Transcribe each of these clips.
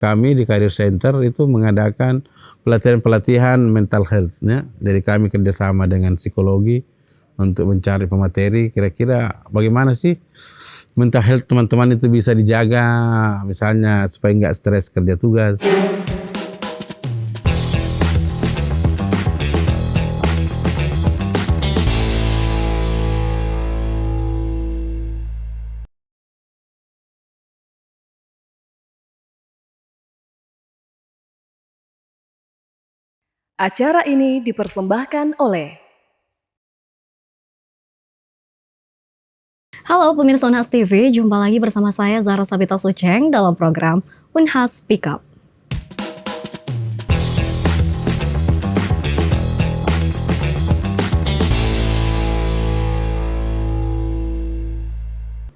kami di Career Center itu mengadakan pelatihan-pelatihan mental health ya. Jadi kami kerjasama dengan psikologi untuk mencari pemateri kira-kira bagaimana sih mental health teman-teman itu bisa dijaga, misalnya supaya nggak stres kerja tugas. Acara ini dipersembahkan oleh Halo pemirsa Unhas TV, jumpa lagi bersama saya Zahra Sabita Suceng dalam program Unhas Speak Up.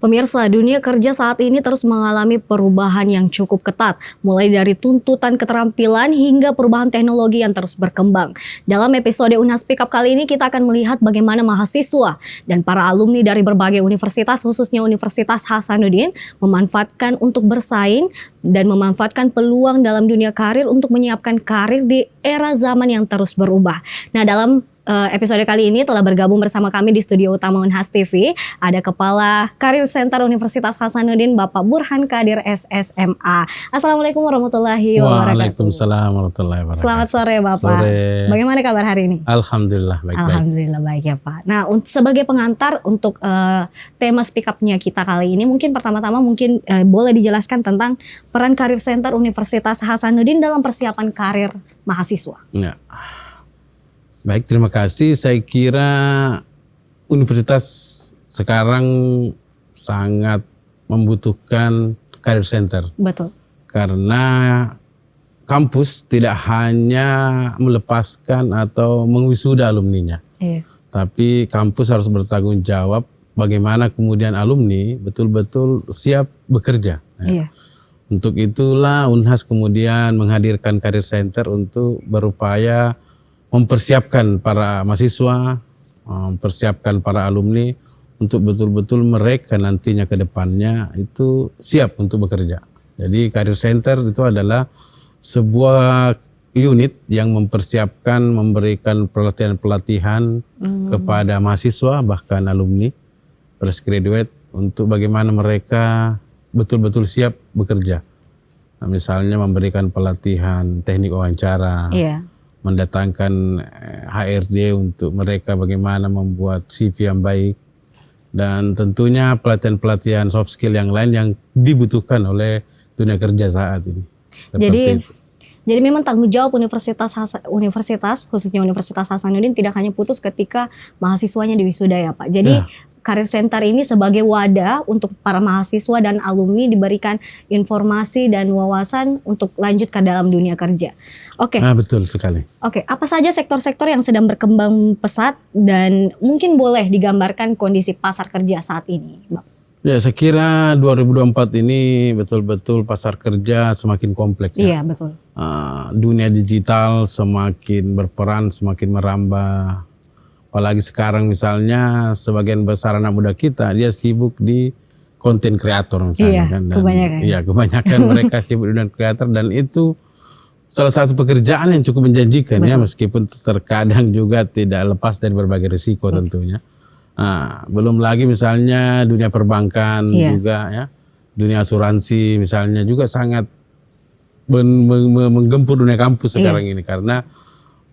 Pemirsa, dunia kerja saat ini terus mengalami perubahan yang cukup ketat, mulai dari tuntutan keterampilan hingga perubahan teknologi yang terus berkembang. Dalam episode Unhas Speak Up kali ini kita akan melihat bagaimana mahasiswa dan para alumni dari berbagai universitas, khususnya Universitas Hasanuddin, memanfaatkan untuk bersaing dan memanfaatkan peluang dalam dunia karir untuk menyiapkan karir di era zaman yang terus berubah. Nah, dalam episode kali ini telah bergabung bersama kami di studio utama Unhas TV ada Kepala Career Center Universitas Hasanuddin Bapak Burhan Kadir SSMA. Assalamualaikum warahmatullahi wabarakatuh. Waalaikumsalam warahmatullahi wabarakatuh. Selamat sore Bapak. Sore. Bagaimana kabar hari ini? Alhamdulillah baik-baik. Alhamdulillah baik ya Pak. Nah, sebagai pengantar untuk tema speak up-nya kita kali ini, mungkin pertama-tama boleh dijelaskan tentang peran Career Center Universitas Hasanuddin dalam persiapan karir mahasiswa. Ya. Baik, terima kasih. Saya kira universitas sekarang sangat membutuhkan career center. Betul. Karena kampus tidak hanya melepaskan atau mengwisuda alumninya. Iya. Tapi kampus harus bertanggung jawab bagaimana kemudian alumni betul-betul siap bekerja. Iya. Untuk itulah Unhas kemudian menghadirkan career center untuk berupaya mempersiapkan para mahasiswa, mempersiapkan para alumni untuk betul-betul mereka nantinya ke depannya itu siap untuk bekerja. Jadi Career Center itu adalah sebuah unit yang mempersiapkan, memberikan pelatihan-pelatihan kepada mahasiswa bahkan alumni, fresh graduate untuk bagaimana mereka betul-betul siap bekerja. Nah, misalnya memberikan pelatihan teknik wawancara. Iya. Mendatangkan HRD untuk mereka bagaimana membuat CV yang baik dan tentunya pelatihan-pelatihan soft skill yang lain yang dibutuhkan oleh dunia kerja saat ini. Jadi memang tanggung jawab universitas khususnya Universitas Hasanuddin tidak hanya putus ketika mahasiswanya diwisuda ya Pak. Jadi Career Center ini sebagai wadah untuk para mahasiswa dan alumni diberikan informasi dan wawasan untuk lanjut ke dalam dunia kerja. Oke. Nah, betul sekali. Oke, apa saja sektor-sektor yang sedang berkembang pesat dan mungkin boleh digambarkan kondisi pasar kerja saat ini, Bang? Ya, saya kira 2024 ini betul-betul pasar kerja semakin kompleks. Iya, betul. Dunia digital semakin berperan, semakin merambah. Apalagi sekarang misalnya sebagian besar anak muda kita dia sibuk di konten kreator misalnya. Iya, kan. Kebanyakan. Iya, kebanyakan mereka sibuk di konten kreator dan itu salah satu pekerjaan yang cukup menjanjikan. Betul. Ya, meskipun terkadang juga tidak lepas dari berbagai risiko tentunya. Belum lagi misalnya dunia perbankan juga ya, dunia asuransi misalnya juga sangat menggempur dunia kampus sekarang ini karena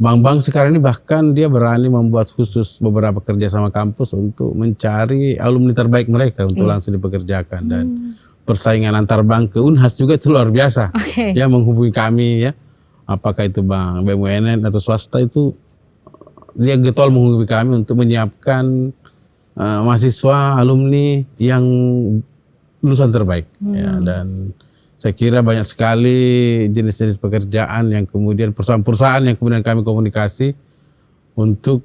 bank-bank sekarang ini bahkan dia berani membuat khusus beberapa kerja sama kampus untuk mencari alumni terbaik mereka untuk langsung dipekerjakan dan persaingan antar bank ke Unhas juga itu luar biasa. Ya, menghubungi kami ya, apakah itu bank BUMN atau swasta itu dia getol menghubungi kami untuk menyiapkan mahasiswa alumni yang lulusan terbaik ya. Dan saya kira banyak sekali jenis-jenis pekerjaan yang kemudian perusahaan-perusahaan yang kemudian kami komunikasi untuk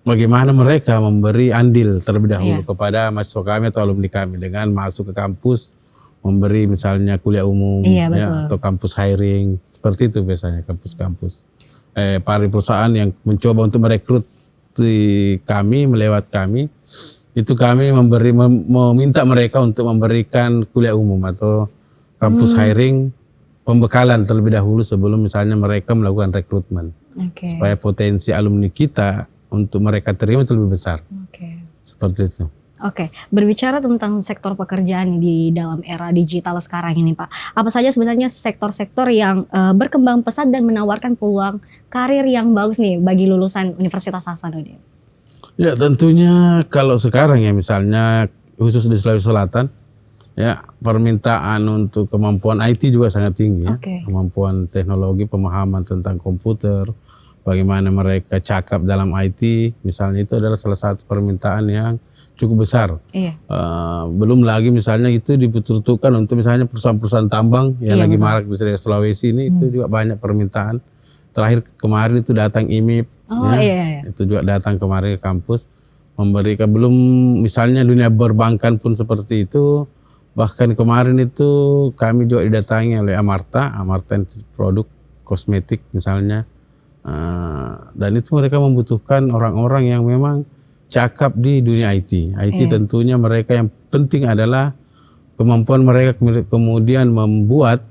bagaimana mereka memberi andil terlebih dahulu kepada mahasiswa kami atau alumni kami dengan masuk ke kampus, memberi misalnya kuliah umum ya, atau kampus hiring, seperti itu biasanya kampus-kampus. Para perusahaan yang mencoba untuk merekrut kami, melewat kami, itu kami meminta mereka untuk memberikan kuliah umum atau kampus hiring pembekalan terlebih dahulu sebelum misalnya mereka melakukan rekrutmen. Oke. Supaya potensi alumni kita untuk mereka terima itu lebih besar. Oke. Seperti itu. Oke, berbicara tentang sektor pekerjaan di dalam era digital sekarang ini Pak, apa saja sebenarnya sektor-sektor yang berkembang pesat dan menawarkan peluang karir yang bagus nih bagi lulusan Universitas Hasanuddin? Ya tentunya kalau sekarang ya misalnya khusus di Sulawesi Selatan, ya permintaan untuk kemampuan IT juga sangat tinggi ya. Oke. Kemampuan teknologi, pemahaman tentang komputer, bagaimana mereka cakap dalam IT, misalnya itu adalah salah satu permintaan yang cukup besar. Iya. Belum lagi misalnya itu dibutuhkan untuk misalnya perusahaan-perusahaan tambang yang Iya, lagi betul. marak di Sulawesi ini, itu juga banyak permintaan. Terakhir kemarin itu datang IMIP, Oh iya. itu juga datang kemarin ke kampus, memberikan belum misalnya dunia perbankan pun seperti itu. Bahkan kemarin itu kami juga didatangi oleh Amarta produk kosmetik misalnya. Dan itu mereka membutuhkan orang-orang yang memang cakap di dunia IT. IT tentunya mereka yang penting adalah kemampuan mereka kemudian membuat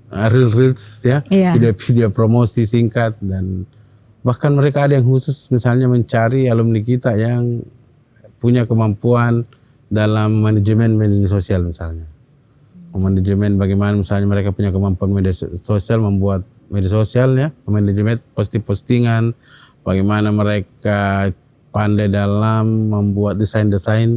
reels ya, Iya. video promosi singkat, dan bahkan mereka ada yang khusus misalnya mencari alumni kita yang punya kemampuan dalam manajemen media sosial misalnya. Manajemen bagaimana misalnya mereka punya kemampuan media sosial, membuat media sosial ya, manajemen postingan, bagaimana mereka pandai dalam membuat desain-desain.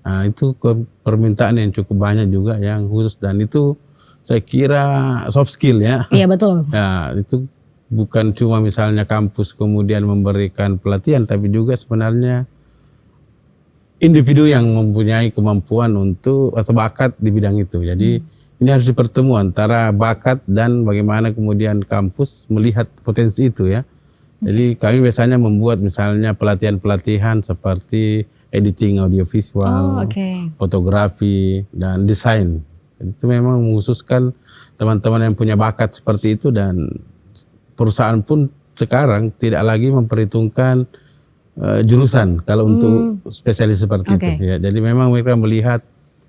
Nah, itu permintaan yang cukup banyak juga yang khusus, dan itu saya kira soft skill ya. Iya betul. Ya, itu bukan cuma misalnya kampus kemudian memberikan pelatihan, tapi juga sebenarnya individu yang mempunyai kemampuan untuk atau bakat di bidang itu. Jadi ini harus dipertemu antara bakat dan bagaimana kemudian kampus melihat potensi itu ya. Jadi kami biasanya membuat misalnya pelatihan-pelatihan seperti editing audiovisual, fotografi, dan desain. Itu memang mengkhususkan teman-teman yang punya bakat seperti itu, dan perusahaan pun sekarang tidak lagi memperhitungkan jurusan kalau untuk spesialis seperti itu. Ya, jadi memang mereka melihat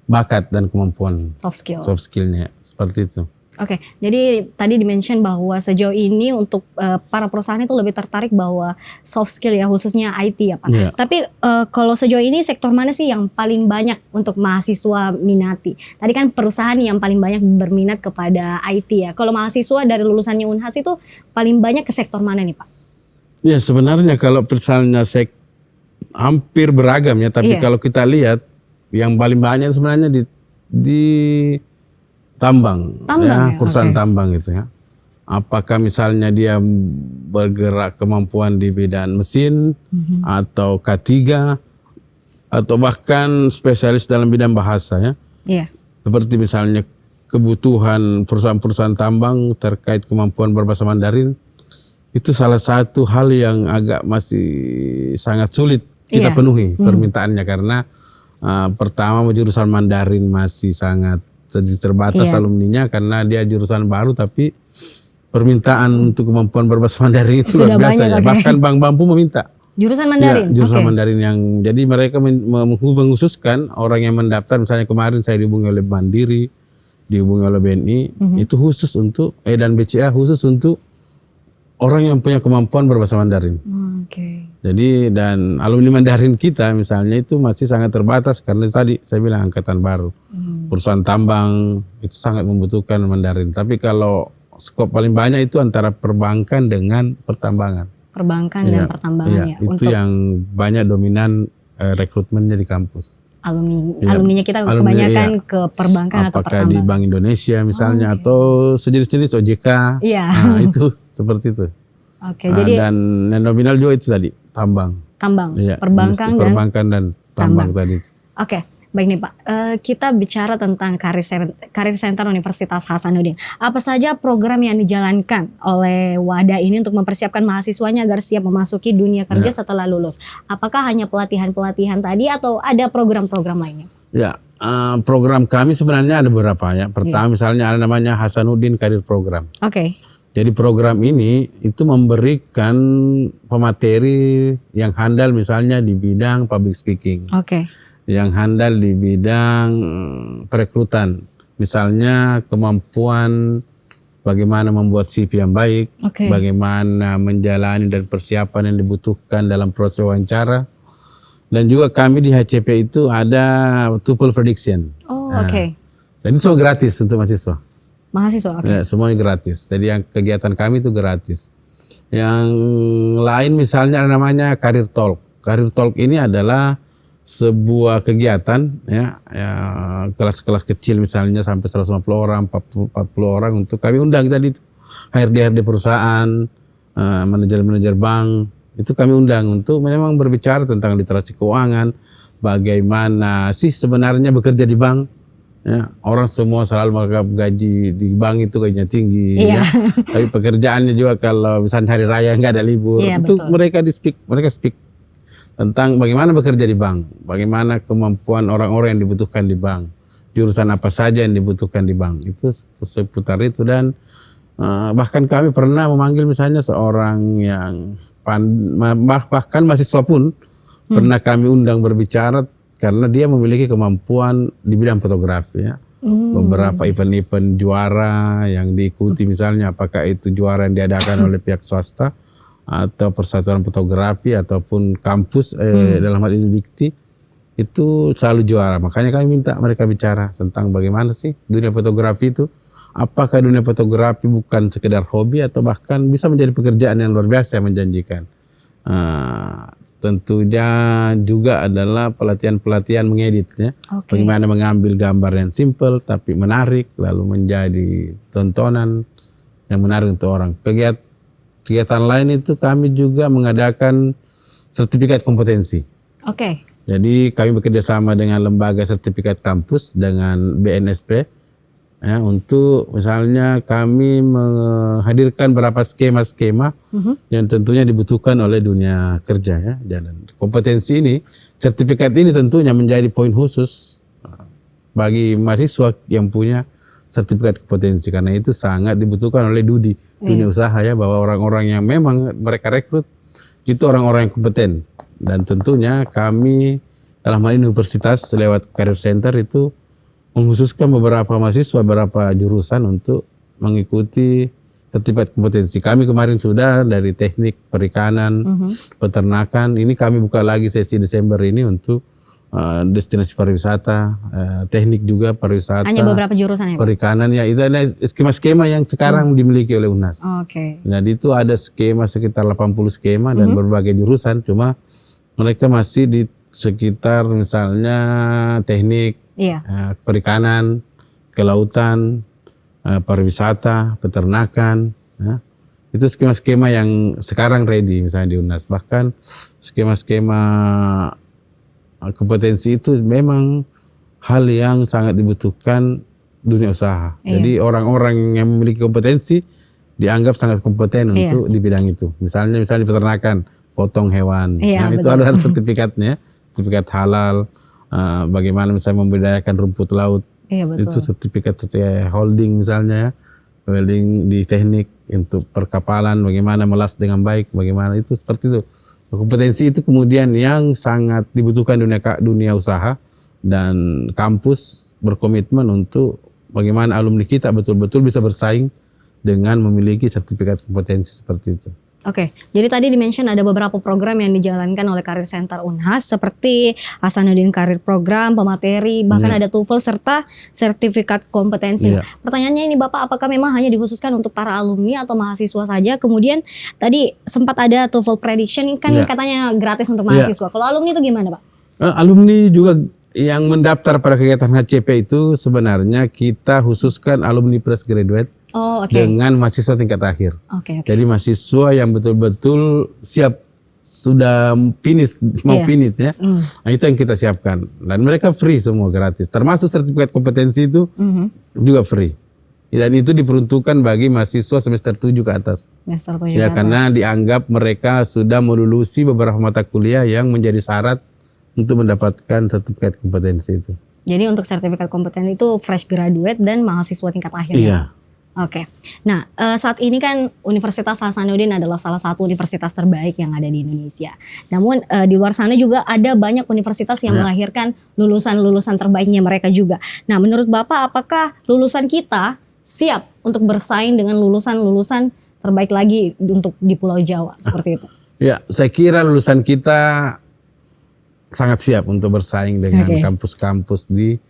bakat dan kemampuan soft skillnya seperti itu. Oke, jadi tadi dimention bahwa sejauh ini untuk para perusahaan itu lebih tertarik bahwa soft skill ya, khususnya IT ya Pak. Yeah. Tapi kalau sejauh ini sektor mana sih yang paling banyak untuk mahasiswa minati? Tadi kan perusahaan yang paling banyak berminat kepada IT ya. Kalau mahasiswa dari lulusannya Unhas itu paling banyak ke sektor mana nih Pak? Ya sebenarnya kalau misalnya hampir beragam ya, tapi kalau kita lihat yang paling banyak sebenarnya di tambang ya, perusahaan tambang itu ya. Apakah misalnya dia bergerak kemampuan di bidang mesin atau K3 atau bahkan spesialis dalam bidang bahasa ya. Iya. Seperti misalnya kebutuhan perusahaan-perusahaan tambang terkait kemampuan berbahasa Mandarin, itu salah satu hal yang agak masih sangat sulit kita penuhi permintaannya, karena pertama jurusan Mandarin masih sangat terbatas alumninya karena dia jurusan baru, tapi permintaan untuk kemampuan berbahasa Mandarin itu luar biasa ya. Bahkan bank-bank pun meminta jurusan Mandarin. Ya, jurusan Mandarin yang jadi mereka mengkhususkan orang yang mendaftar. Misalnya kemarin saya dihubungi oleh Mandiri, dihubungi oleh BNI, itu khusus untuk dan BCA khusus untuk orang yang punya kemampuan berbahasa Mandarin. Jadi dan alumni Mandarin kita misalnya itu masih sangat terbatas karena tadi saya bilang angkatan baru. Perusahaan tambang itu sangat membutuhkan Mandarin. Tapi kalau skop paling banyak itu antara perbankan dengan pertambangan. Perbankan dan pertambangan ya. Itu untuk yang banyak dominan rekrutmennya di kampus. Alumninya kita kebanyakan ke perbankan atau pertambangan. Apakah di Bank Indonesia misalnya atau sejenis-jenis OJK. Nah, itu seperti itu. Jadi dan nominal juga itu tadi tambang. Ya, perbankan dan tambang tadi. Baik nih Pak, kita bicara tentang Karir Center Universitas Hasanuddin. Apa saja program yang dijalankan oleh Wadah ini untuk mempersiapkan mahasiswanya agar siap memasuki dunia kerja setelah lulus? Apakah hanya pelatihan-pelatihan tadi atau ada program-program lainnya? Ya, program kami sebenarnya ada beberapa ya. Pertama misalnya ada namanya Hasanuddin Karir Program. Jadi program ini itu memberikan pemateri yang handal misalnya di bidang public speaking. Yang handal di bidang perekrutan, misalnya kemampuan bagaimana membuat CV yang baik, Oke. bagaimana menjalani dan persiapan yang dibutuhkan dalam proses wawancara. Dan juga kami di HCP itu ada TOEFL prediction. Oh, oke. Dan itu semua gratis untuk mahasiswa. Mahasiswa, oke. Ya, semuanya gratis. Jadi yang kegiatan kami itu gratis. Yang lain misalnya ada namanya Career Talk. Career Talk ini adalah sebuah kegiatan ya kelas-kelas kecil misalnya sampai 150 orang, 40 orang untuk kami undang tadi HRD perusahaan, manajer-manajer bank, itu kami undang untuk memang berbicara tentang literasi keuangan, bagaimana sih sebenarnya bekerja di bank. Ya, orang semua selalu menganggap gaji di bank itu gajinya tinggi, Iya. ya. Tapi pekerjaannya juga kalau misalnya hari raya nggak ada libur, Iya, itu betul. mereka speak tentang bagaimana bekerja di bank, bagaimana kemampuan orang-orang yang dibutuhkan di bank, jurusan apa saja yang dibutuhkan di bank, itu seputar itu. Dan bahkan kami pernah memanggil misalnya seorang yang bahkan mahasiswa pun pernah kami undang berbicara karena dia memiliki kemampuan di bidang fotografi ya. Beberapa event-event juara yang diikuti misalnya apakah itu juara yang diadakan oleh pihak swasta atau persatuan fotografi ataupun kampus dalam hal ini Dikti, itu selalu juara. Makanya kami minta mereka bicara tentang bagaimana sih dunia fotografi itu. Apakah dunia fotografi bukan sekedar hobi atau bahkan bisa menjadi pekerjaan yang luar biasa yang menjanjikan. Tentunya juga adalah pelatihan-pelatihan mengedit ya. Oke. Bagaimana mengambil gambar yang simple tapi menarik lalu menjadi tontonan yang menarik untuk orang. Kegiatan lain itu kami juga mengadakan sertifikat kompetensi. Oke. Jadi kami bekerja sama dengan lembaga sertifikat kampus dengan BNSP ya, untuk misalnya kami menghadirkan beberapa skema-skema yang tentunya dibutuhkan oleh dunia kerja ya. Dan kompetensi ini, sertifikat ini tentunya menjadi poin khusus bagi mahasiswa yang punya sertifikat kompetensi karena itu sangat dibutuhkan oleh dunia usaha ya, bahwa orang-orang yang memang mereka rekrut itu orang-orang yang kompeten. Dan tentunya kami dalam hal ini universitas lewat Career Center itu mengkhususkan beberapa mahasiswa beberapa jurusan untuk mengikuti sertifikat kompetensi. Kami kemarin sudah dari teknik perikanan, peternakan, ini kami buka lagi sesi Desember ini untuk destinasi pariwisata, teknik juga pariwisata. Hanya beberapa jurusan ya, Pak? Perikanan ya, itu ada skema-skema yang sekarang dimiliki oleh UNAS. Oke. Jadi itu ada skema sekitar 80 skema dan berbagai jurusan, cuma mereka masih di sekitar misalnya teknik, Iya. perikanan, kelautan, pariwisata, peternakan. Ya. Itu skema-skema yang sekarang ready misalnya di UNAS. Bahkan skema-skema kompetensi itu memang hal yang sangat dibutuhkan dunia usaha. Iya. Jadi orang-orang yang memiliki kompetensi dianggap sangat kompeten Iya. untuk di bidang itu. Misalnya di peternakan, potong hewan. Iya, Nah, itu betul. ada sertifikatnya, sertifikat halal. Bagaimana misalnya membudidayakan rumput laut. Iya, betul. Itu sertifikat holding misalnya ya. Holding di teknik untuk perkapalan, bagaimana melas dengan baik, bagaimana itu seperti itu. Kompetensi itu kemudian yang sangat dibutuhkan dunia usaha, dan kampus berkomitmen untuk bagaimana alumni kita betul-betul bisa bersaing dengan memiliki sertifikat kompetensi seperti itu. Oke, jadi tadi di-mention ada beberapa program yang dijalankan oleh Career Center Unhas seperti Hasanuddin Career Program, pemateri, bahkan ada TOEFL serta sertifikat kompetensi. Iya. Pertanyaannya ini Bapak, apakah memang hanya dikhususkan untuk para alumni atau mahasiswa saja? Kemudian tadi sempat ada TOEFL prediction kan Iya. katanya gratis untuk Iya. mahasiswa. Kalau alumni itu gimana, Pak? Alumni juga yang mendaftar pada kegiatan HCP itu sebenarnya kita khususkan alumni fresh graduate Oh, oke. dengan mahasiswa tingkat akhir. Oke, oke. Jadi mahasiswa yang betul-betul siap sudah finish, mau Iya. finish ya. Nah, itu yang kita siapkan. Dan mereka free semua, gratis. Termasuk sertifikat kompetensi itu juga free. Dan itu diperuntukkan bagi mahasiswa semester 7 ke atas. Semester 7 Ya, ke atas. karena dianggap mereka sudah melulusi beberapa mata kuliah yang menjadi syarat untuk mendapatkan sertifikat kompetensi itu. Jadi untuk sertifikat kompetensi itu fresh graduate dan mahasiswa tingkat akhir. ya? Iya. Oke. Nah, saat ini kan Universitas Hasanuddin adalah salah satu universitas terbaik yang ada di Indonesia. Namun di luar sana juga ada banyak universitas yang melahirkan lulusan-lulusan terbaiknya mereka juga. Nah, menurut Bapak apakah lulusan kita siap untuk bersaing dengan lulusan-lulusan terbaik lagi untuk di Pulau Jawa seperti itu? Ya, saya kira lulusan kita sangat siap untuk bersaing dengan kampus-kampus di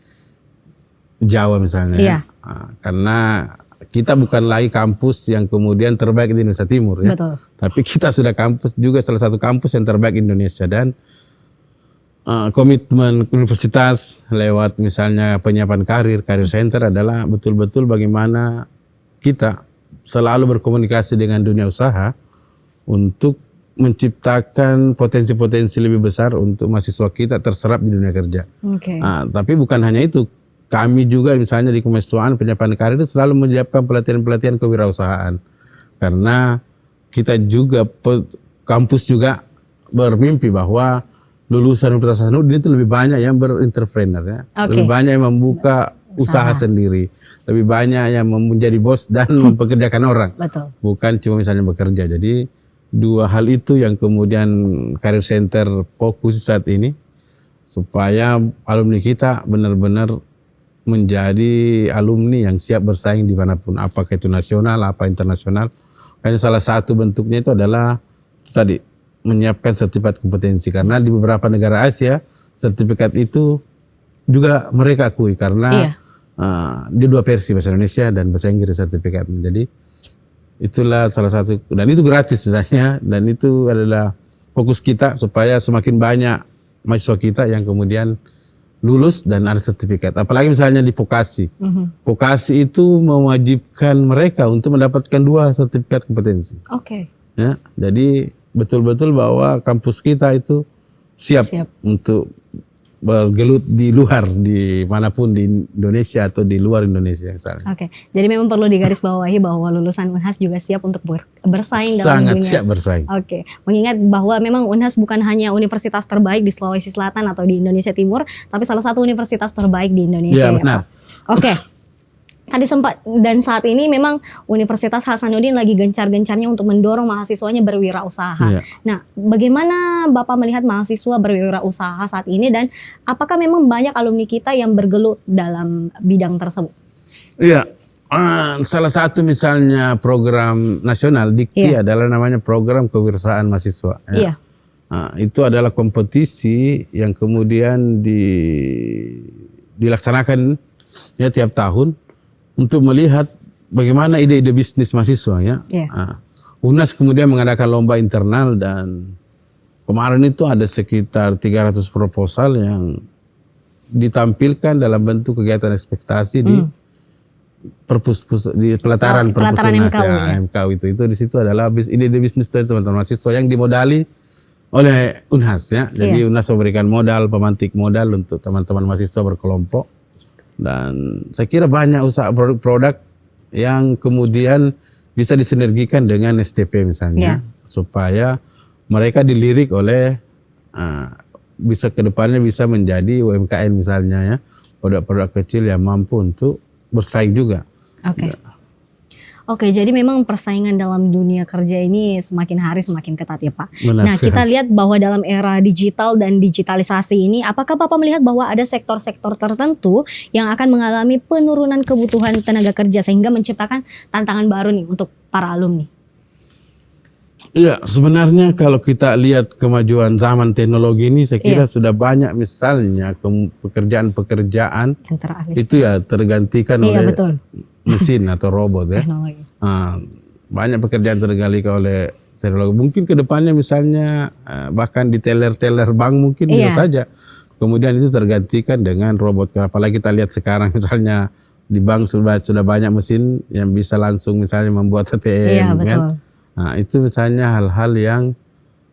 Jawa misalnya. Iya. Karena kita bukan lagi kampus yang kemudian terbaik di Indonesia Timur ya. Betul. Tapi kita sudah kampus juga salah satu kampus yang terbaik di Indonesia, dan komitmen universitas lewat misalnya penyiapan karir center adalah betul-betul bagaimana kita selalu berkomunikasi dengan dunia usaha untuk menciptakan potensi-potensi lebih besar untuk mahasiswa kita terserap di dunia kerja. Tapi bukan hanya itu, kami juga misalnya di kemahasiswaan penyiapan karir itu selalu menyiapkan pelatihan-pelatihan kewirausahaan, karena kita juga kampus juga bermimpi bahwa lulusan Universitas Hasanuddin itu lebih banyak yang berentrepreneur ya, lebih banyak yang membuka usaha sendiri, lebih banyak yang menjadi bos dan mempekerjakan orang. Betul. Bukan cuma misalnya bekerja. Jadi dua hal itu yang kemudian Career Center fokus saat ini, supaya alumni kita benar-benar menjadi alumni yang siap bersaing dimanapun, apakah itu nasional, apa internasional. Karena salah satu bentuknya itu adalah tadi menyiapkan sertifikat kompetensi, karena di beberapa negara Asia sertifikat itu juga mereka akui karena dia dua versi, bahasa Indonesia dan bahasa Inggris sertifikatnya. Jadi itulah salah satu, dan itu gratis misalnya, dan itu adalah fokus kita supaya semakin banyak mahasiswa kita yang kemudian lulus dan ada sertifikat. Apalagi misalnya di vokasi. Vokasi itu mewajibkan mereka untuk mendapatkan 2 sertifikat kompetensi. Ya, jadi betul-betul bahwa kampus kita itu siap untuk bergelut di luar, di manapun di Indonesia atau di luar Indonesia misalnya. Jadi memang perlu digarisbawahi bahwa lulusan Unhas juga siap untuk bersaing dalam sangat dunia. Siap bersaing. Mengingat bahwa memang Unhas bukan hanya universitas terbaik di Sulawesi Selatan atau di Indonesia Timur, tapi salah satu universitas terbaik di Indonesia. Ya, benar. Tadi sempat, dan saat ini memang Universitas Hasanuddin lagi gencar-gencarnya untuk mendorong mahasiswanya berwirausaha. Nah, bagaimana Bapak melihat mahasiswa berwirausaha saat ini, dan apakah memang banyak alumni kita yang bergelut dalam bidang tersebut? Iya, salah satu misalnya program nasional Dikti adalah namanya program kewirausahaan mahasiswa. Itu adalah kompetisi yang kemudian dilaksanakan ya tiap tahun, untuk melihat bagaimana ide-ide bisnis mahasiswa ya. UNAS kemudian mengadakan lomba internal, dan kemarin itu ada sekitar 300 proposal yang ditampilkan dalam bentuk kegiatan ekspektasi di di pelataran perpustakaan MKU itu di situ adalah ide-ide bisnis dari teman-teman mahasiswa yang dimodali oleh UNHAS ya. Jadi UNHAS memberikan modal, pemantik modal untuk teman-teman mahasiswa berkelompok. Dan saya kira banyak usaha produk-produk yang kemudian bisa disinergikan dengan STP misalnya, supaya mereka dilirik oleh bisa kedepannya bisa menjadi UMKM misalnya ya, produk-produk kecil yang mampu untuk bersaing juga. Jadi memang persaingan dalam dunia kerja ini semakin hari semakin ketat ya Pak. Benar. Kita lihat bahwa dalam era digital dan digitalisasi ini, apakah Bapak melihat bahwa ada sektor-sektor tertentu yang akan mengalami penurunan kebutuhan tenaga kerja sehingga menciptakan tantangan baru nih untuk para alumni? Iya, sebenarnya kalau kita lihat kemajuan zaman teknologi ini, saya kira sudah banyak misalnya pekerjaan-pekerjaan itu ya tergantikan oleh mesin atau robot ya. Banyak pekerjaan tergantikan oleh teknologi. Mungkin kedepannya misalnya bahkan di teller-teller bank mungkin bisa saja. Kemudian itu tergantikan dengan robot. Apalagi kita lihat sekarang misalnya di bank sudah banyak mesin yang bisa langsung misalnya membuat ATM kan. Nah, itu misalnya hal-hal yang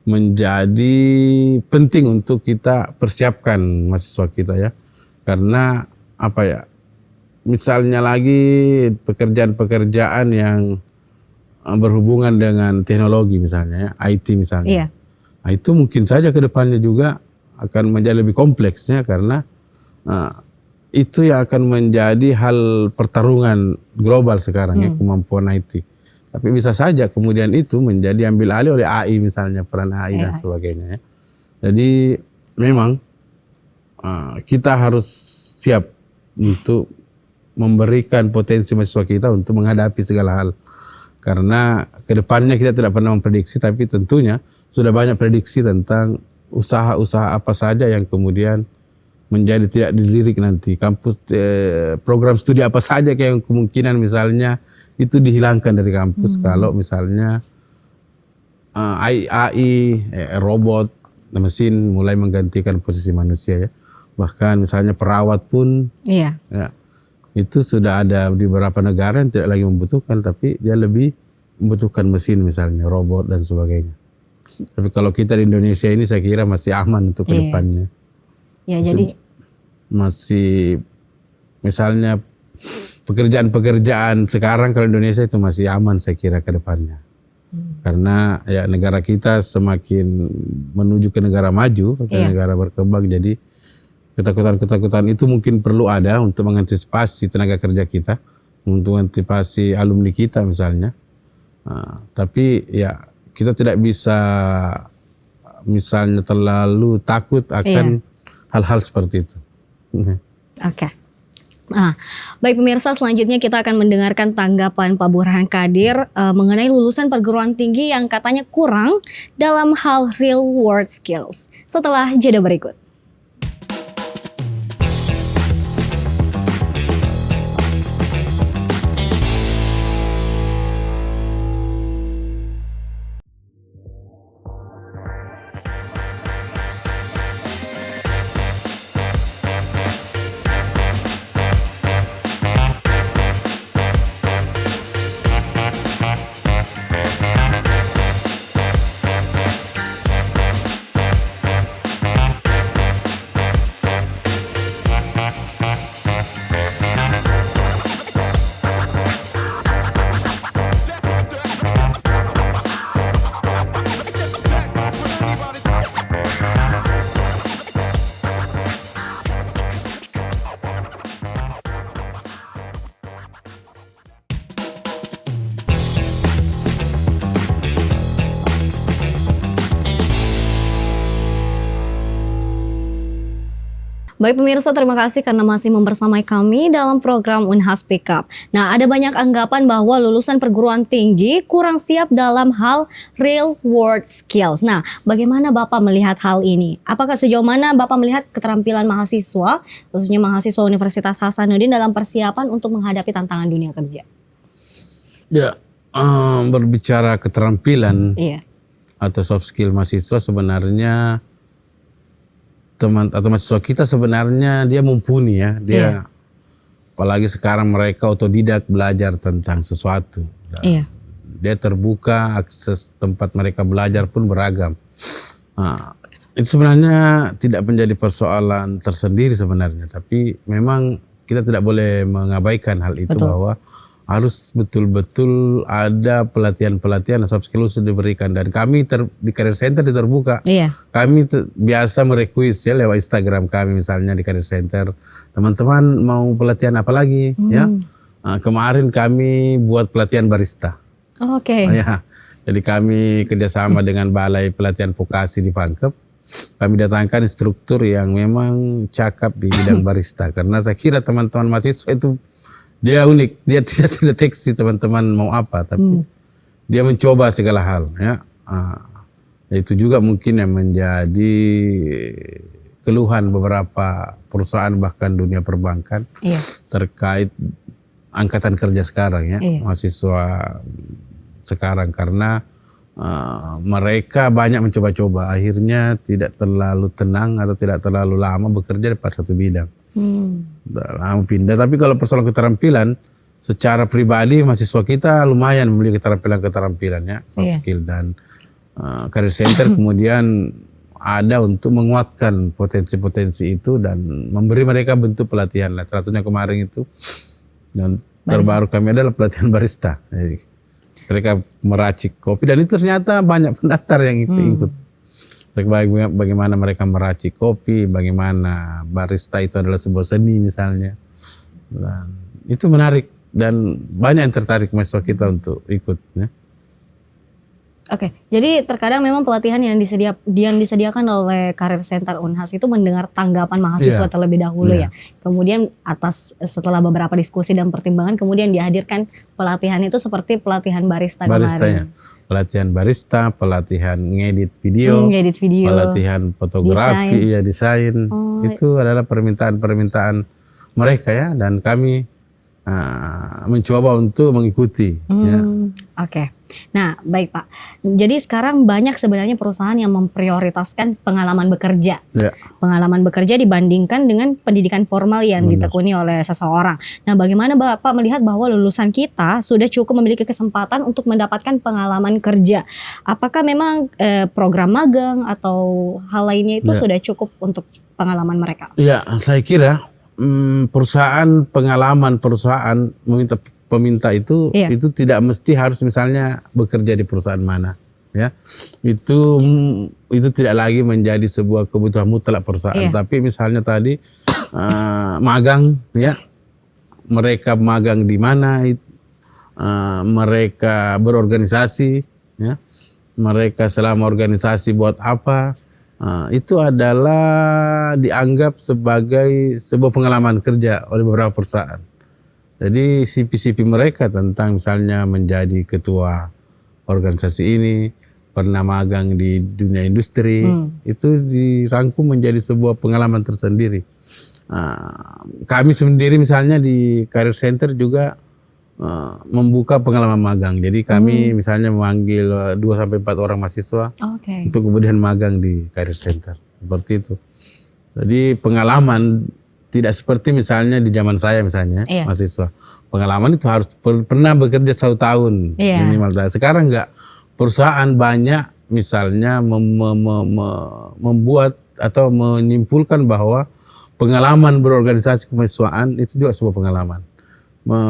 menjadi penting untuk kita persiapkan mahasiswa kita ya. Karena apa ya? Misalnya lagi pekerjaan-pekerjaan yang berhubungan dengan teknologi misalnya ya, IT misalnya. Nah, itu mungkin saja ke depannya juga akan menjadi lebih kompleksnya, karena itu yang akan menjadi hal pertarungan global sekarang ya, kemampuan IT. Tapi bisa saja kemudian itu menjadi ambil alih oleh AI misalnya, peran AI dan sebagainya ya. Jadi memang kita harus siap untuk memberikan potensi mahasiswa kita untuk menghadapi segala hal. Karena kedepannya kita tidak pernah memprediksi, tapi tentunya sudah banyak prediksi tentang usaha-usaha apa saja yang kemudian menjadi tidak dilirik nanti. Kampus, program studi apa saja yang kemungkinan misalnya itu dihilangkan dari kampus kalau misalnya AI, robot, mesin mulai menggantikan posisi manusia ya. Bahkan misalnya perawat pun ya, itu sudah ada di beberapa negara yang tidak lagi membutuhkan, tapi dia lebih membutuhkan mesin misalnya, robot dan sebagainya. Tapi kalau kita di Indonesia ini saya kira masih aman untuk kedepannya. Ya, jadi masih misalnya pekerjaan-pekerjaan sekarang kalau Indonesia itu masih aman saya kira ke depannya. Karena ya negara kita semakin menuju ke negara maju, ke negara berkembang, jadi ketakutan-ketakutan itu mungkin perlu ada untuk mengantisipasi tenaga kerja kita, untuk mengantisipasi alumni kita misalnya. Tapi ya kita tidak bisa misalnya terlalu takut akan hal-hal seperti itu. Oke. Baik pemirsa, selanjutnya kita akan mendengarkan tanggapan Pak Burhan Qadir mengenai lulusan perguruan tinggi yang katanya kurang dalam hal real world skills. Setelah jeda berikut. Baik pemirsa, terima kasih karena masih membersamai kami dalam program Unhas Pick Up. Nah, ada banyak anggapan bahwa lulusan perguruan tinggi kurang siap dalam hal real world skills. Nah, bagaimana Bapak melihat hal ini? Apakah sejauh mana Bapak melihat keterampilan mahasiswa, khususnya mahasiswa Universitas Hasanuddin dalam persiapan untuk menghadapi tantangan dunia kerja? Ya, berbicara keterampilan atau soft skill mahasiswa sebenarnya teman atau mahasiswa kita sebenarnya dia mumpuni ya, dia apalagi sekarang mereka otodidak belajar tentang sesuatu. Dia terbuka, akses tempat mereka belajar pun beragam. Itu sebenarnya tidak menjadi persoalan tersendiri sebenarnya, tapi memang kita tidak boleh mengabaikan hal itu. Betul. Bahwa harus betul-betul ada pelatihan-pelatihan soft skill khusus diberikan, dan kami di Career Center terbuka. Kami biasa merequest ya lewat Instagram kami misalnya di Career Center, teman-teman mau pelatihan apa lagi ya. Kemarin kami buat pelatihan barista. Ya, jadi kami kerjasama dengan Balai Pelatihan Vokasi di Pangkep. Kami datangkan instruktur yang memang cakap di bidang barista, karena saya kira teman-teman mahasiswa itu dia unik, dia tidak terdeteksi teman-teman mau apa, tapi dia mencoba segala hal ya. Itu juga mungkin yang menjadi keluhan beberapa perusahaan bahkan dunia perbankan terkait angkatan kerja sekarang ya, mahasiswa sekarang, karena mereka banyak mencoba-coba, akhirnya tidak terlalu tenang atau tidak terlalu lama bekerja di satu bidang. Lama pindah. Tapi kalau persoalan keterampilan secara pribadi mahasiswa kita lumayan memiliki keterampilan ya, soft skill, dan Career Center kemudian ada untuk menguatkan potensi-potensi itu dan memberi mereka bentuk pelatihan. Nah, salah satunya kemarin itu dan terbaru kami adalah pelatihan barista. Jadi, mereka meracik kopi, dan itu ternyata banyak pendaftar yang ikut. Bagaimana mereka meracik kopi, bagaimana barista itu adalah sebuah seni misalnya. Dan itu menarik dan banyak yang tertarik mahasiswa kita untuk ikut. Ya. Oke, jadi terkadang memang pelatihan yang disediakan oleh Karir Center Unhas itu mendengar tanggapan mahasiswa Iya. terlebih dahulu Iya. ya. Kemudian setelah beberapa diskusi dan pertimbangan kemudian dihadirkan pelatihan itu seperti pelatihan barista Barista ya, kemarin. pelatihan barista, pelatihan ngedit video, Ngedit video. pelatihan fotografi, desain. ya desain. Oh. Itu adalah permintaan-permintaan mereka ya, dan kami mencoba untuk mengikuti. Ya. Oke. Nah, baik Pak. Jadi sekarang banyak sebenarnya perusahaan yang memprioritaskan pengalaman bekerja. Ya. Pengalaman bekerja dibandingkan dengan pendidikan formal yang Benar. ditekuni oleh seseorang. Nah, bagaimana Bapak melihat bahwa lulusan kita sudah cukup memiliki kesempatan untuk mendapatkan pengalaman kerja? Apakah memang program magang atau hal lainnya itu Ya. sudah cukup untuk pengalaman mereka? Ya, saya kira pengalaman perusahaan peminta itu Iya. itu tidak mesti harus misalnya bekerja di perusahaan mana, ya. Itu tidak lagi menjadi sebuah kebutuhan mutlak perusahaan, Iya. tapi misalnya tadi magang, ya. Mereka magang di mana, mereka berorganisasi, ya. Mereka selama organisasi buat apa? Itu adalah dianggap sebagai sebuah pengalaman kerja oleh beberapa perusahaan. Jadi CV-CV mereka tentang misalnya menjadi ketua organisasi ini, pernah magang di dunia industri, itu dirangkum menjadi sebuah pengalaman tersendiri. Kami sendiri misalnya di Career Center juga membuka pengalaman magang. Jadi kami misalnya memanggil 2-4 orang mahasiswa Oke. untuk kemudian magang di Career Center. Seperti itu. Jadi pengalaman tidak seperti misalnya di zaman saya misalnya, Iya. mahasiswa. Pengalaman itu harus pernah bekerja 1 tahun Iya. minimal. Sekarang enggak. Perusahaan banyak misalnya membuat atau menyimpulkan bahwa pengalaman berorganisasi kemahasiswaan itu juga sebuah pengalaman.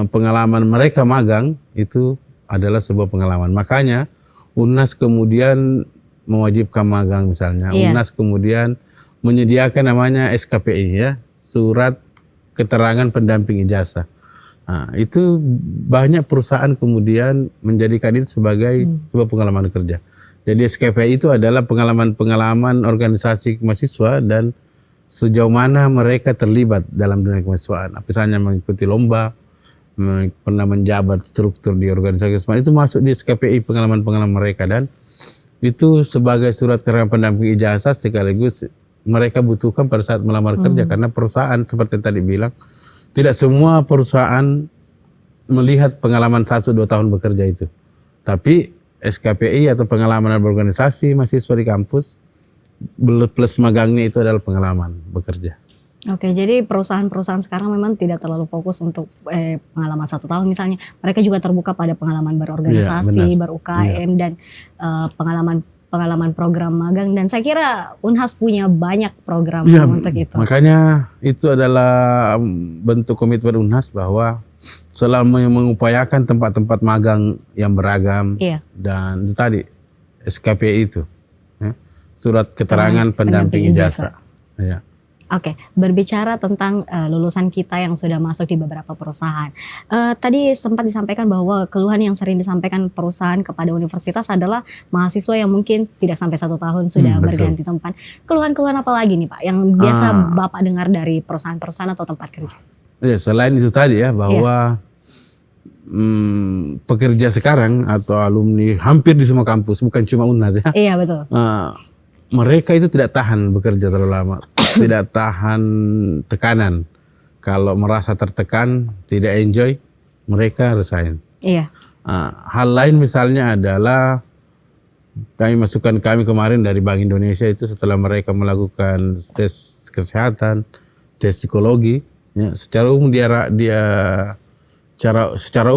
Pengalaman mereka magang itu adalah sebuah pengalaman. Makanya UNAS kemudian mewajibkan magang misalnya. Iya. UNAS kemudian menyediakan namanya SKPI ya, surat keterangan pendamping ijazah. Itu banyak perusahaan kemudian menjadikan itu sebagai sebuah pengalaman kerja. Jadi SKPI itu adalah pengalaman-pengalaman organisasi mahasiswa dan sejauh mana mereka terlibat dalam dunia kemahasiswaan. Misalnya mengikuti lomba, pernah menjabat struktur di organisasi kemahasiswaan, itu masuk di SKPI pengalaman-pengalaman mereka, dan itu sebagai surat keterangan pendamping ijazah sekaligus mereka butuhkan pada saat melamar kerja, karena perusahaan seperti tadi bilang tidak semua perusahaan melihat pengalaman 1-2 tahun bekerja itu, tapi SKPI atau pengalaman berorganisasi mahasiswa di kampus plus magangnya itu adalah pengalaman bekerja. Oke, jadi perusahaan-perusahaan sekarang memang tidak terlalu fokus untuk pengalaman 1 tahun misalnya. Mereka juga terbuka pada pengalaman berorganisasi, Iya, ber-UKM, dan pengalaman program magang. Dan saya kira Unhas punya banyak program Ya, untuk itu. makanya itu adalah bentuk komitmen Unhas bahwa selama mengupayakan tempat-tempat magang yang beragam, Iya. dan itu tadi SKPI itu, ya, surat keterangan pendamping ijazah. Ya. Oke, berbicara tentang lulusan kita yang sudah masuk di beberapa perusahaan. Tadi sempat disampaikan bahwa keluhan yang sering disampaikan perusahaan kepada universitas adalah mahasiswa yang mungkin tidak sampai 1 tahun sudah Betul. berganti tempat. Keluhan-keluhan apa lagi nih Pak yang biasa Bapak dengar dari perusahaan-perusahaan atau tempat kerja? Ya, selain itu tadi ya, bahwa pekerja sekarang atau alumni hampir di semua kampus, bukan cuma UNAS ya, Iya betul. mereka itu tidak tahan bekerja terlalu lama, tidak tahan tekanan. Kalau merasa tertekan, tidak enjoy, mereka resign. Iya. Hal lain misalnya adalah kami kemarin dari Bank Indonesia itu setelah mereka melakukan tes kesehatan, tes psikologi, ya, secara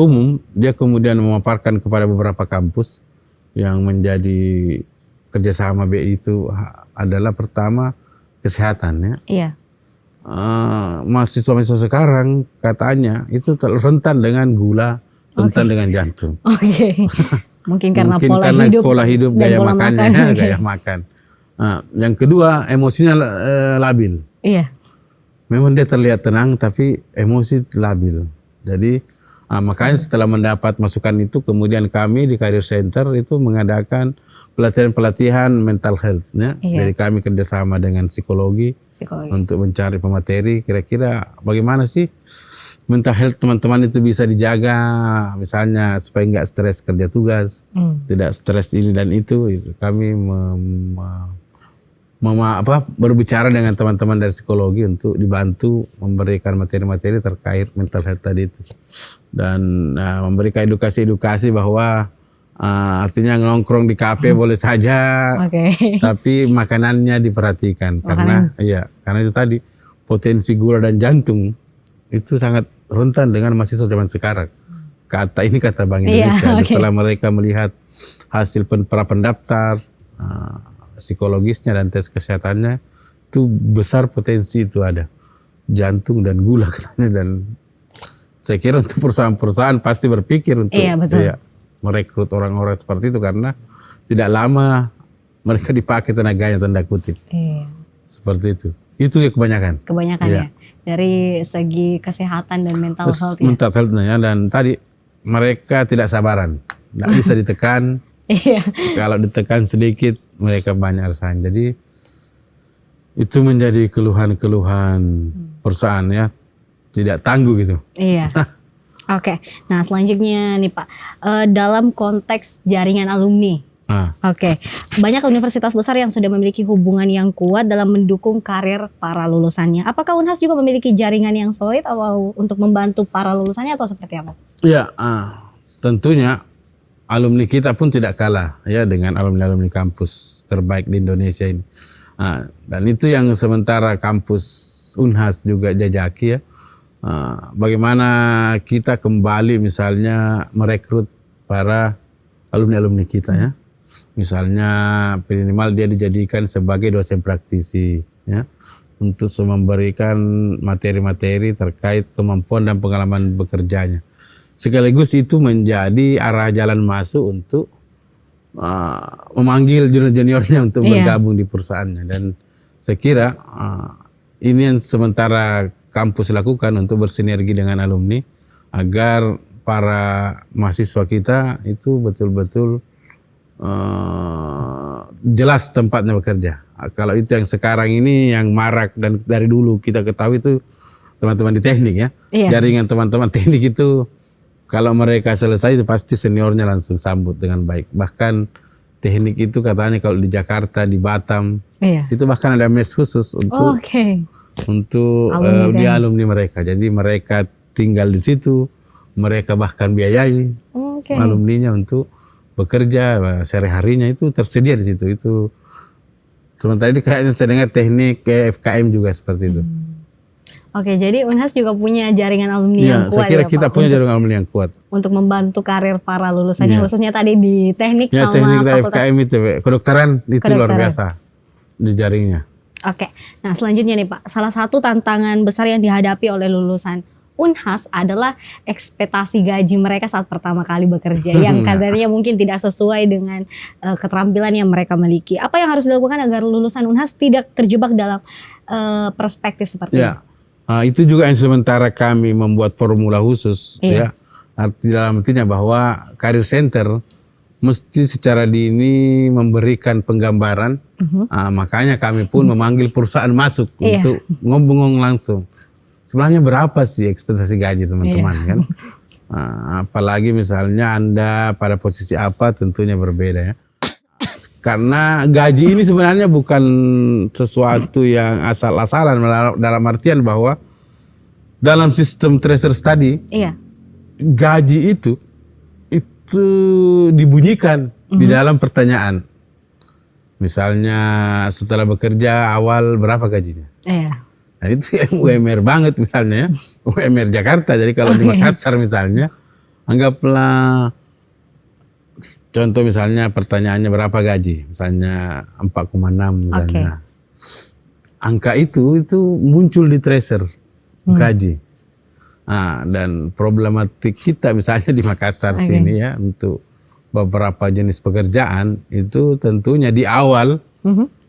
umum dia kemudian memaparkan kepada beberapa kampus yang menjadi kerjasama BI itu adalah pertama kesehatan ya. Iya. Mahasiswa-mahasiswa sekarang katanya itu rentan dengan gula, rentan dengan jantung. Oke. Mungkin karena pola hidup dan gaya pola makannya, makan. gaya makan. Yang kedua emosinya labil. Iya. Memang dia terlihat tenang tapi emosi labil. Jadi Makanya setelah mendapat masukan itu, kemudian kami di Career Center itu mengadakan pelatihan mental health. Ya. Jadi kami kerjasama dengan psikologi untuk mencari pemateri kira-kira bagaimana sih mental health teman-teman itu bisa dijaga, misalnya supaya nggak stres kerja tugas, tidak stres ini dan itu. Kami berbicara dengan teman-teman dari psikologi untuk dibantu memberikan materi-materi terkait mental health tadi itu, dan memberikan edukasi bahwa artinya nongkrong di kafe boleh saja, tapi makanannya diperhatikan karena itu tadi potensi gula dan jantung itu sangat rentan dengan mahasiswa zaman sekarang. Kata Bank Indonesia setelah mereka melihat hasil para pendaftar, psikologisnya dan tes kesehatannya, itu besar potensi itu ada jantung dan gula katanya. Dan saya kira untuk perusahaan-perusahaan pasti berpikir untuk merekrut orang-orang seperti itu karena tidak lama mereka dipakai tenaganya, tanda kutip. Seperti itu. Itu ya kebanyakan. Ya. Dari segi kesehatan dan mental health. Mental health-nya, dan tadi mereka tidak sabaran, tidak bisa ditekan. Kalau ditekan sedikit mereka banyak resahan. Jadi itu menjadi keluhan-keluhan perusahaan ya, tidak tangguh gitu. Oke. Nah selanjutnya nih Pak, dalam konteks jaringan alumni. Banyak universitas besar yang sudah memiliki hubungan yang kuat dalam mendukung karir para lulusannya. Apakah Unhas juga memiliki jaringan yang solid atau untuk membantu para lulusannya atau seperti apa? Ya, tentunya alumni kita pun tidak kalah ya dengan alumni-alumni kampus terbaik di Indonesia ini. Dan itu yang sementara kampus Unhas juga jajaki ya. Bagaimana kita kembali misalnya merekrut para alumni-alumni kita ya. Misalnya minimal dia dijadikan sebagai dosen praktisi ya, untuk memberikan materi-materi terkait kemampuan dan pengalaman bekerjanya. Sekaligus itu menjadi arah jalan masuk untuk memanggil junior-juniornya untuk bergabung di perusahaannya. Dan saya kira ini yang sementara kampus lakukan untuk bersinergi dengan alumni agar para mahasiswa kita itu betul-betul jelas tempatnya bekerja. Kalau itu yang sekarang ini yang marak dan dari dulu kita ketahui itu teman-teman di teknik ya. Jaringan teman-teman teknik itu kalau mereka selesai itu pasti seniornya langsung sambut dengan baik. Bahkan teknik itu katanya kalau di Jakarta, di Batam, itu bahkan ada mes khusus untuk alumni mereka. Jadi mereka tinggal di situ, mereka bahkan biayai alumninya untuk bekerja sehari-harinya, itu tersedia di situ. Itu sementara ini kayaknya saya dengar teknik FKM juga seperti itu. Jadi Unhas juga punya jaringan alumni yang kuat. Saya kira kita punya jaringan alumni yang kuat untuk membantu karir para lulusannya, khususnya tadi di teknik sama teknik fakultas FKM itu, kedokteran itu luar biasa di jaringnya. Nah selanjutnya nih Pak, salah satu tantangan besar yang dihadapi oleh lulusan Unhas adalah ekspektasi gaji mereka saat pertama kali bekerja yang kadarnya mungkin tidak sesuai dengan keterampilan yang mereka miliki. Apa yang harus dilakukan agar lulusan Unhas tidak terjebak dalam perspektif seperti ini? Itu juga yang sementara kami membuat formula khusus ya. Artinya bahwa Career Center mesti secara dini memberikan penggambaran. Makanya kami pun memanggil perusahaan masuk untuk ngomong langsung. Sebenarnya berapa sih ekspektasi gaji teman-teman kan? Apalagi misalnya Anda pada posisi apa, tentunya berbeda ya. Karena gaji ini sebenarnya bukan sesuatu yang asal-asalan, dalam artian bahwa dalam sistem tracer study gaji itu dibunyikan di dalam pertanyaan. Misalnya setelah bekerja awal berapa gajinya? Nah itu UMR banget misalnya ya, UMR Jakarta. Jadi kalau di Makassar misalnya, anggaplah contoh misalnya pertanyaannya berapa gaji, misalnya 4,6 misalnya. Angka itu muncul di tracer gaji. Dan problematik kita misalnya di Makassar sini ya, untuk beberapa jenis pekerjaan itu tentunya di awal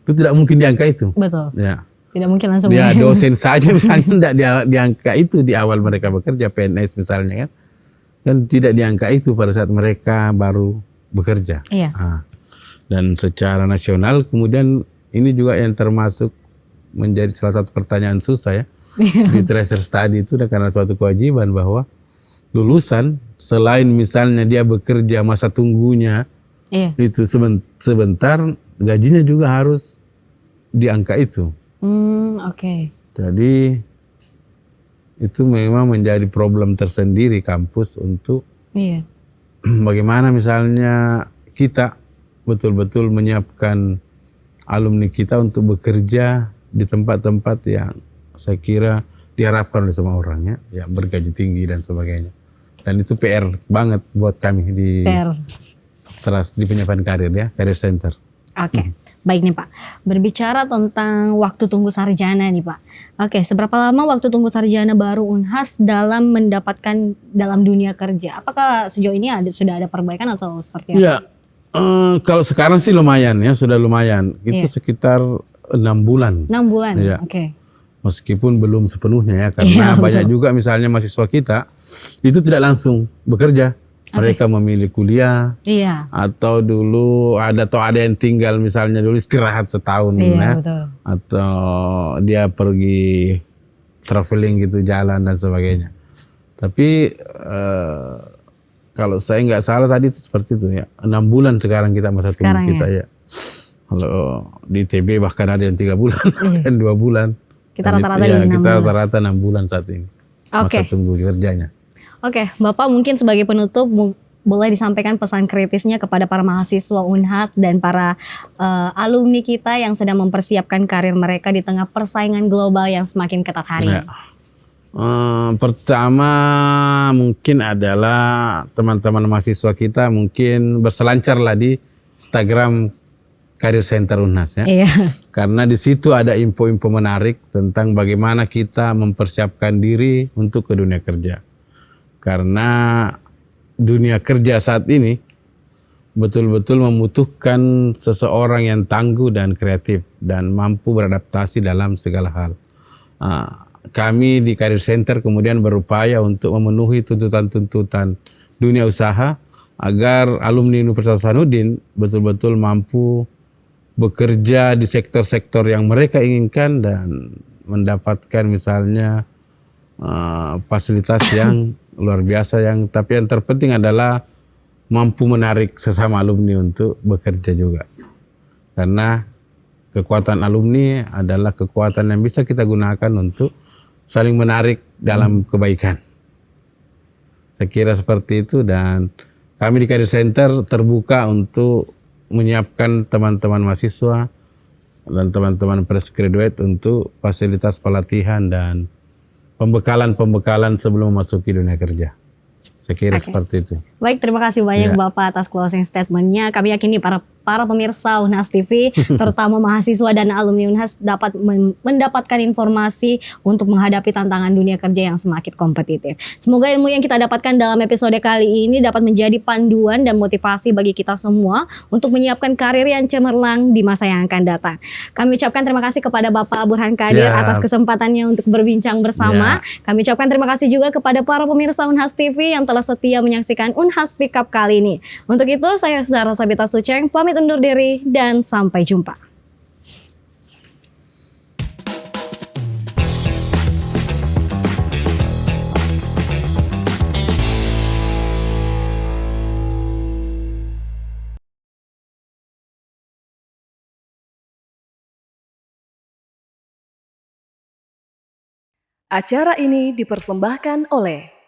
itu tidak mungkin di angka itu. Betul. Ya. Tidak mungkin langsung. Dosen saja misalnya tidak di angka itu di awal mereka bekerja, PNS misalnya kan. kan tidak di angka itu pada saat mereka baru bekerja. Iya. Dan secara nasional kemudian ini juga yang termasuk menjadi salah satu pertanyaan susah ya. Di tracer study itu karena suatu kewajiban bahwa lulusan selain misalnya dia bekerja masa tunggunya itu sebentar, gajinya juga harus di angka itu. Oke. Jadi itu memang menjadi problem tersendiri kampus untuk bagaimana misalnya kita betul-betul menyiapkan alumni kita untuk bekerja di tempat-tempat yang saya kira diharapkan oleh semua orang ya, bergaji tinggi dan sebagainya. Dan itu PR banget buat kami di penyiapan karir ya, Career Center. Oke. Baik nih Pak, berbicara tentang waktu tunggu sarjana nih Pak. Oke, seberapa lama waktu tunggu sarjana baru Unhas dalam mendapatkan dalam dunia kerja? Apakah sejauh ini sudah ada perbaikan atau seperti apa? Ya, kalau sekarang sih lumayan ya, sudah lumayan. Itu sekitar 6 bulan. 6 bulan, ya. Oke. Meskipun belum sepenuhnya ya, karena banyak juga misalnya mahasiswa kita itu tidak langsung bekerja. Mereka memilih kuliah, atau dulu ada yang tinggal misalnya dulu istirahat setahun ya, betul. Atau dia pergi traveling gitu jalan dan sebagainya. Tapi kalau saya nggak salah tadi itu seperti itu ya, 6 bulan sekarang kita masa tunggu kita ya. Kalau di ITB bahkan ada yang 3 bulan dan 2 bulan. Kita rata-rata kita rata-rata 6 bulan saat ini masa tunggu kerjanya. Oke, Bapak mungkin sebagai penutup boleh disampaikan pesan kritisnya kepada para mahasiswa Unhas dan para alumni kita yang sedang mempersiapkan karir mereka di tengah persaingan global yang semakin ketat hari ini. Pertama mungkin adalah teman-teman mahasiswa kita mungkin berselancarlah di Instagram Career Center Unhas ya. Karena di situ ada info-info menarik tentang bagaimana kita mempersiapkan diri untuk ke dunia kerja. Karena dunia kerja saat ini betul-betul membutuhkan seseorang yang tangguh dan kreatif dan mampu beradaptasi dalam segala hal. Kami di Career Center kemudian berupaya untuk memenuhi tuntutan-tuntutan dunia usaha agar alumni Universitas Hasanuddin betul-betul mampu bekerja di sektor-sektor yang mereka inginkan dan mendapatkan misalnya fasilitas yang luar biasa tapi yang terpenting adalah mampu menarik sesama alumni untuk bekerja juga. Karena kekuatan alumni adalah kekuatan yang bisa kita gunakan untuk saling menarik dalam kebaikan. Saya kira seperti itu dan kami di Career Center terbuka untuk menyiapkan teman-teman mahasiswa dan teman-teman fresh graduate untuk fasilitas pelatihan dan pembekalan sebelum memasuki dunia kerja. Saya kira seperti itu. Baik, terima kasih banyak Bapak atas closing statement-nya. Kami yakini para pemirsa Unhas TV, terutama mahasiswa dan alumni Unhas dapat mendapatkan informasi untuk menghadapi tantangan dunia kerja yang semakin kompetitif. Semoga ilmu yang kita dapatkan dalam episode kali ini dapat menjadi panduan dan motivasi bagi kita semua untuk menyiapkan karir yang cemerlang di masa yang akan datang. Kami ucapkan terima kasih kepada Bapak Burhan Qadir atas kesempatannya untuk berbincang bersama. Kami ucapkan terima kasih juga kepada para pemirsa Unhas TV yang telah setia menyaksikan Unhas Pick Up kali ini. Untuk itu saya Zahra Sabita Suceng pamit undur diri dan sampai jumpa. Acara ini dipersembahkan oleh